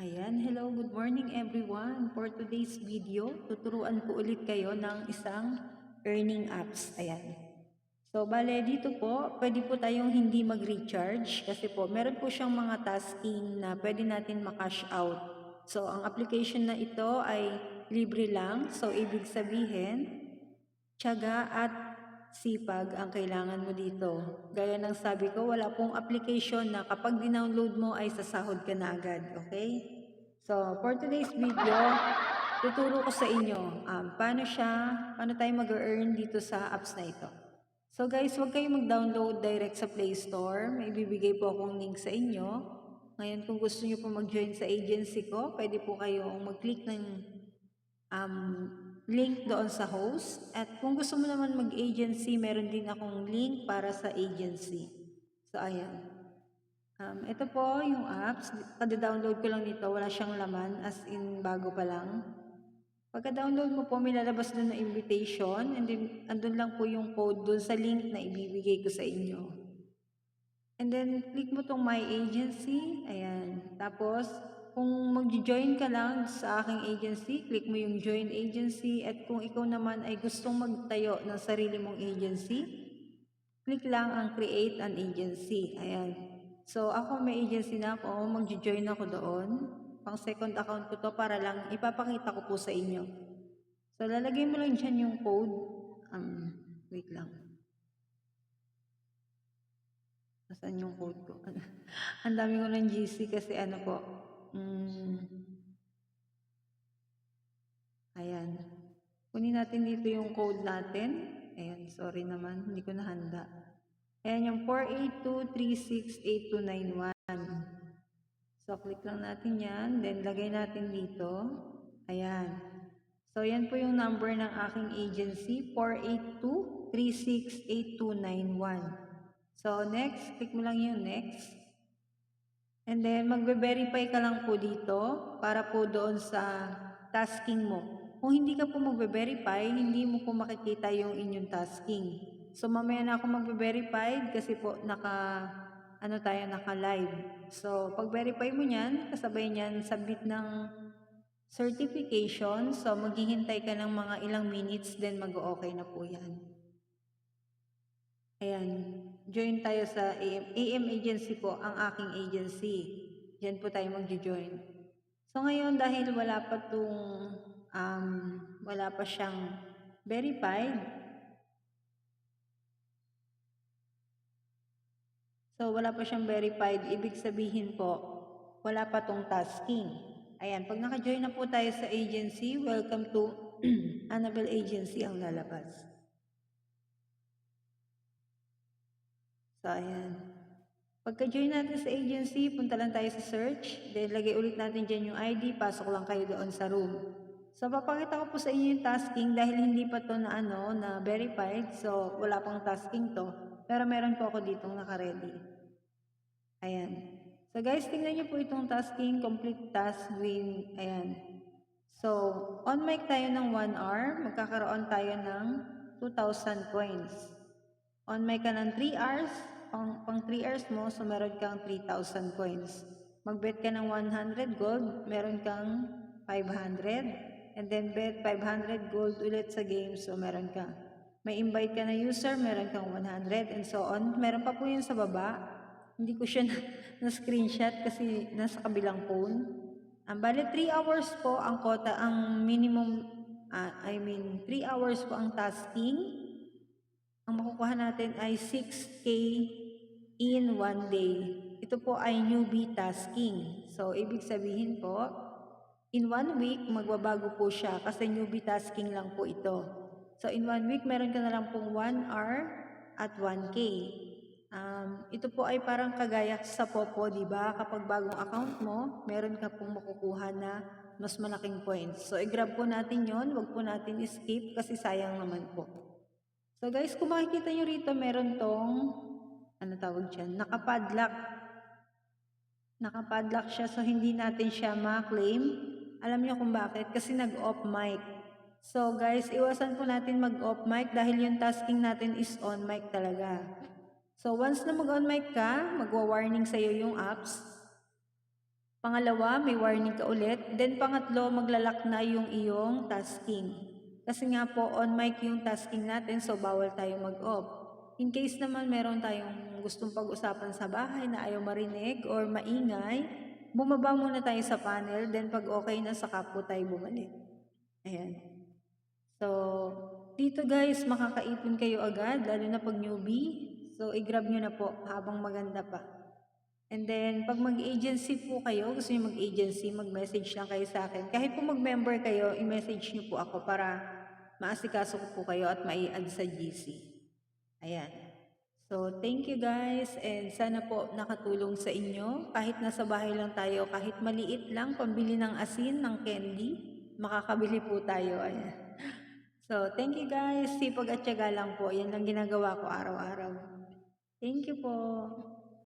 Ayan, hello, good morning everyone. For today's video, tuturuan ko ulit kayo ng isang earning apps. Ayan. So, bale dito po, pwede po tayong hindi mag-recharge kasi po, meron po siyang mga tasking na pwede natin ma-cash out. So, ang application na ito ay libre lang. So, ibig sabihin, tiyaga at sipag ang kailangan mo dito. Gaya ng sabi ko, wala pong application na kapag dinownload mo ay sasahod ka na agad, okay? So, for today's video, tuturo ko sa inyo paano tayo mag-earn dito sa apps na ito. So guys, huwag kayong mag-download direct sa Play Store. May bibigay po akong link sa inyo. Ngayon, kung gusto niyo po mag-join sa agency ko, pwede po kayong mag-click ng link doon sa host. At kung gusto mo naman mag-agency, meron din akong link para sa agency. So, ayan. Ito po yung apps. Kada-download ko lang nito. Wala siyang laman, as in bago pa lang. Pagka-download mo po, may lalabas doon na invitation. And then, andun lang po yung code doon sa link na ibibigay ko sa inyo. And then, click mo tong My Agency. Ayan. Tapos, kung mag-join ka lang sa aking agency, click mo yung Join Agency. At kung ikaw naman ay gustong magtayo ng sarili mong agency, click lang ang Create an Agency. Ayan. So, ako may agency na ako. Mag-join ako doon. Pang second account ko to para lang ipapakita ko po sa inyo. So, lalagay mo lang dyan yung code. Wait lang. Nasaan yung code ko? Ang dami ko ng GC kasi ano po. Ayan. Kunin natin dito yung code natin. Ayan, sorry naman. Hindi ko nahanda. Ayan yung 482368291. So, click lang natin yan. Then, lagay natin dito. Ayan. So, yan po yung number ng aking agency. 482368291. So, next. Click mo lang yung next. And then, magbe-verify ka lang po dito para po doon sa tasking mo. Kung hindi ka po magbe-verify, hindi mo po makikita yung inyong tasking. So, mamaya na ako magbe-verify kasi po naka-live. So, pag-verify mo yan, kasabay niyan, submit ng certification. So, maghihintay ka ng mga ilang minutes, then mag-okay na po yan. Ayan. Join tayo sa AM agency po, ang aking agency. Diyan po tayo mag-join. So, ngayon, dahil wala pa siyang verified. So, wala pa siyang verified. Ibig sabihin po, wala pa tong tasking. Ayan, pag naka-join na po tayo sa agency, welcome to Annabelle Agency ang lalabas. So, ayan. Pagka-join natin sa agency, punta lang tayo sa search. Then, lagay ulit natin dyan yung ID. Pasok lang kayo doon sa room. So, papakita ko po sa inyo yung tasking dahil hindi pa to na verified. So, wala pang tasking to. Pero meron po ako ditong naka-ready. Ayan. So, guys, tingnan nyo po itong tasking. Complete task with, ayan. So, on mic tayo ng 1 hour. Magkakaroon tayo ng 2,000 coins. On mic ka ng 3 hours. Pang 3 hours mo, so meron kang 3,000 coins. Mag-bet ka ng 100 gold, meron kang 500. And then bet 500 gold ulit sa game, so meron ka. May invite ka na user, meron kang 100 and so on. Meron pa po yun sa baba. Hindi ko siya na-screenshot kasi nasa kabilang phone. Bale 3 hours po ang quota, ang minimum, 3 hours po ang tasking. Ang makukuha natin ay 6K in 1 day. Ito po ay newbie tasking. So, ibig sabihin po, in 1 week, magbabago po siya kasi newbie tasking lang po ito. So, in 1 week, meron ka na lang pong 1 hour at 1K. Ito po ay parang kagaya sa Popo, di ba? Kapag bagong account mo, meron ka pong makukuha na mas malaking points. So, i-grab po natin yon. Huwag po natin skip kasi sayang naman po. So guys, kung makikita nyo rito, meron tong, tawag dyan, nakapadlock. Nakapadlock siya, so hindi natin siya ma-claim. Alam nyo kung bakit? Kasi nag-off mic. So guys, iwasan po natin mag-off mic dahil yung tasking natin is on mic talaga. So once na mag-on mic ka, magwa-warning sa'yo yung apps. Pangalawa, may warning ka ulit. Then pangatlo, maglalak na yung iyong tasking. Kasi nga po, on mic yung tasking natin, so bawal tayo mag-off. In case naman meron tayong gustong pag-usapan sa bahay na ayaw marinig or maingay, bumaba muna tayo sa panel, then pag okay na, saka po tayo bumalik. Ayan. So, dito guys, makakaipon kayo agad, lalo na pag newbie. So, i-grab nyo na po habang maganda pa. And then, pag mag-agency po kayo, gusto nyo mag-agency, mag-message lang kayo sa akin. Kahit po mag-member kayo, i-message nyo po ako para maasikaso ko po kayo at mai-add sa GC. Ayan. So, thank you guys and sana po nakatulong sa inyo. Kahit nasa bahay lang tayo, kahit maliit lang, pambili ng asin, ng candy, makakabili po tayo. Ayan. So, thank you guys. Sipag at tiyaga lang po. Yan lang ginagawa ko araw-araw. Thank you po.